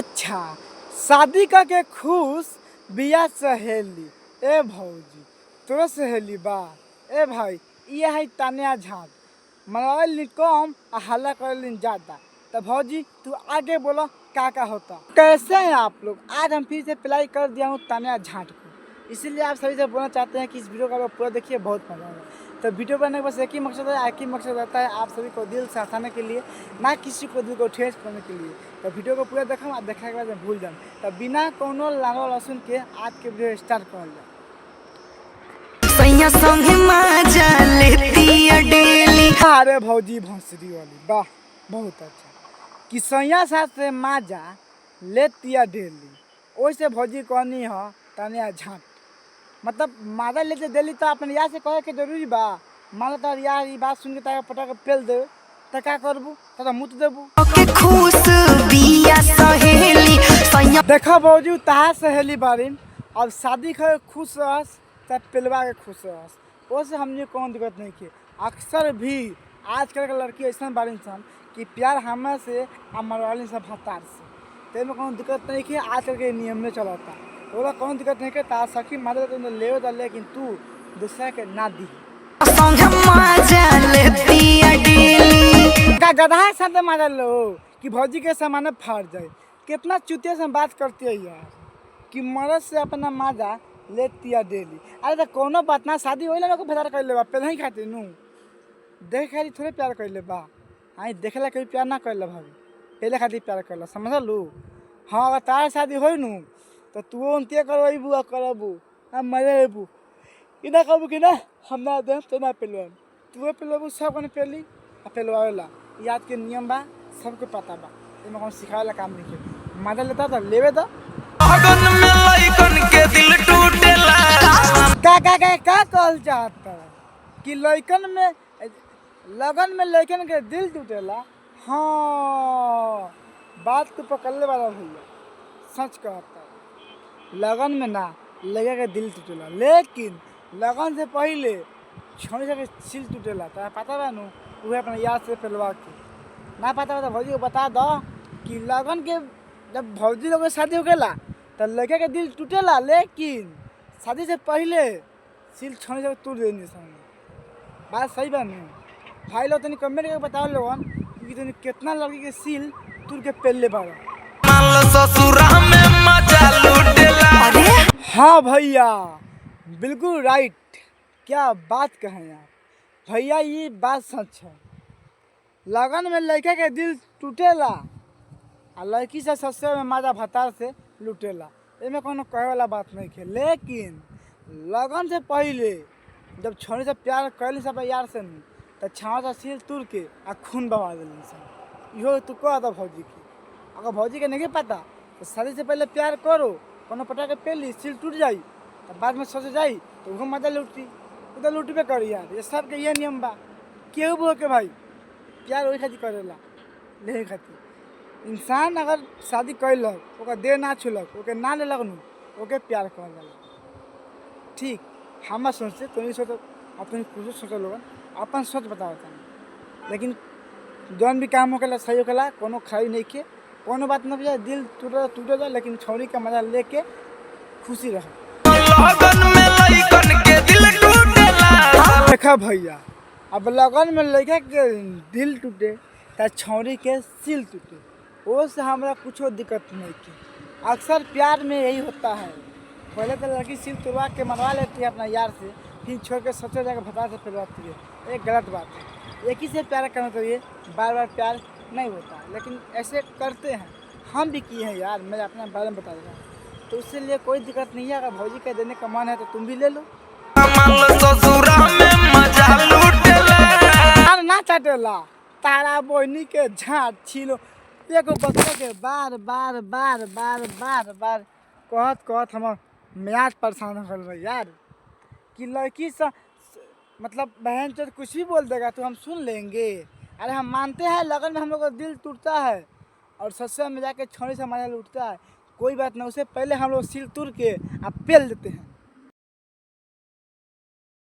अच्छा शादी करके खुश बिया सहेली ए भौजी तोरा सहेली बा ए भाई ये है तानिया झाट मनवाली कम और हल्ला कर ज़्यादा। तो भौजी तू आगे बोलो क्या होता। कैसे हैं आप लोग? आज हम फिर से अप्लाई कर दिया हूँ तानिया झाट को, इसीलिए आप सभी से बोलना चाहते हैं कि इस वीडियो का पूरा देखिए, बहुत मजा आएगा। तो वीडियो बनाने का बस एक ही मकसद है, एक ही मकसद रहता है आप सभी को दिल से हंसाने के लिए, ना किसी को दिल को ठेस करने के लिए। तो वीडियो को पूरा देखा और देखने के बाद भूल जाऊँ। तो बिना कोनो लालो लहसुन के आज के वीडियो स्टार्ट कर जाए। अरे भौजी भौंसरी वाली वाह बहुत अच्छा कि सैया साथ से माजा लेतिया डेली, वैसे भौजी कहनी है तनिया झाट मतलब माजा लेते डेली। तो अपन यार से कहे के जरूरी बा, मान लो यार ये बात सुन के तारा पटा के पेल दे तो क्या करबू? तो मुत देबू। देखो भौजी तहार सहेली बारिन अब शादी कर खुश रहस तब पेलवा के खुश रहस, उससे हमने कौन दिक्कत नहीं की। अक्सर भी आजकल के लड़की ऐसा बारिन सन कि प्यार हमें से मरवाली सब हतार से, तेमें कौन दिक्कत नहीं की। आजकल के नियम में चलाता ओला कौन दिक्कत नहीं के तार सखी मारे तो ले दा, लेकिन तू दूसरा के ना दी गधा साथ मारा लो कि भौजी के सामान फाड़ जाए। कितना चुतिया से बात करती है यार कि मरद से अपना माजा लेतिया डेली। अरे तो कोनो बात ना, शादी हो लोग प्यार कर ले बा पहले ही खाते नू देख खाली थोड़े प्यार कर ले बा। हाँ देखेला कभी प्यार ना कर ले भाभी, पहले खातिर प्यार कर ला, समझ लू। हाँ अगर तार शादी हो नू तो तू उनते करबू आ करबू हम मरे अबू कि ना करबू कि ना हम ना दे तो ना पेलवा तू पेलबू सब कने पेली आ पेलवावेला। याद के नियम बा सबके पता बा, एमे कौन सिखावेला काम नहीं के। मजा लेता तो लेवे दो। क्या कहल चाहता कि लइकन में लगन में लइकन के दिल टूटेला? हाँ बात तो पकड़ले वाला भैया, सच कहता लगन में ना लगे के दिल टूटेला, लेकिन लगन से पहले छोड़ी से सिल टूटेला। तो पता बा नू वह अपने याद से पेलवा के ना पता बता भौजी को बता दो कि लगन के जब भौजी लोग शादी हो गया तो लड़के के दिल टूटेला, लेकिन शादी से पहले सिल छोड़ से टूट देनी सामने। बात सही बा नहीं भाई लोग? तनी कमेंट करके बताओ लोगन कि तनी कितना लड़की के सिल टूट के पेल ले बाड़ा। हाँ भैया बिल्कुल राइट, क्या बात कहें यार भैया, ये बात सच है। लगन में लड़के के दिल टूटेला और लड़की से सस्ते में माजा भतार से लुटेला, इसमें कोनो कहे वाला बात नहीं है। लेकिन लगन से पहले जब छोड़ी से प्यार कर सब यार से नहीं तो छाँव से सिल तुर के आ खून बहा दिली सब। इहो तू कह दो भौजी की, अगर भौजी के नहीं पता तो शादी से पहले प्यार करो, कोनो पटा के पेली सिल टूट जाई तो बाद में सोच जाई तो वो मजा लुटी उधर लुटबे करी यार। ये सबके ये नियम बा, केहू बोल के भाई प्यार वही खातिर करेला ले खातिर। इंसान अगर शादी कैलक ओकर देह ना छुलक ओके ना लेलक नू ओके प्यार कहल जाला। ठीक हमार सोच से तुम सोचो अपनी कुछ सोचो लोगन अपन सोच बताओ था, लेकिन जौन भी काम होकेला सही होकेला, कोनो खाई नहीं के कोनो बात ना भैया। दिल टूटे जाए लेकिन छौरी का मजा लेके खुशी रहो। देखा भैया अब लगन में लड़का के दिल टूटे तो छौरी के सिल टूटे, वो से हमारा कुछ दिक्कत नहीं की। अक्सर प्यार में यही होता है, पहले तो लड़की सिल तुड़वा के मरवा लेती है अपना यार से, फिर छोड़ के सोचे जाकर भता से फिरवाती है। एक गलत बात है, एक ही से प्यार करना चाहिए, बार बार प्यार नहीं होता। लेकिन ऐसे करते हैं, हम भी किए हैं यार, मैं अपने बारे में बता रहा हूँ। तो उससे लिए कोई दिक्कत नहीं है, अगर भौजी का देने का मन है तो तुम भी ले लो। ना चाटेला तारा बोहनी के झाट छीलो एगो बच्चा के बार बार बार बार बार बार कहत हम म्याज परेशान हो गल यार कि लड़की से मतलब बहन चोट कुछ भी बोल देगा तो हम सुन लेंगे। अरे हम मानते हैं लगन में हम लोग का दिल टूटता है और ससुर में जाके छोड़ी से हमारे उठता है, कोई बात नहीं, उससे पहले हम लोग सिल तुर के पेल देते हैं।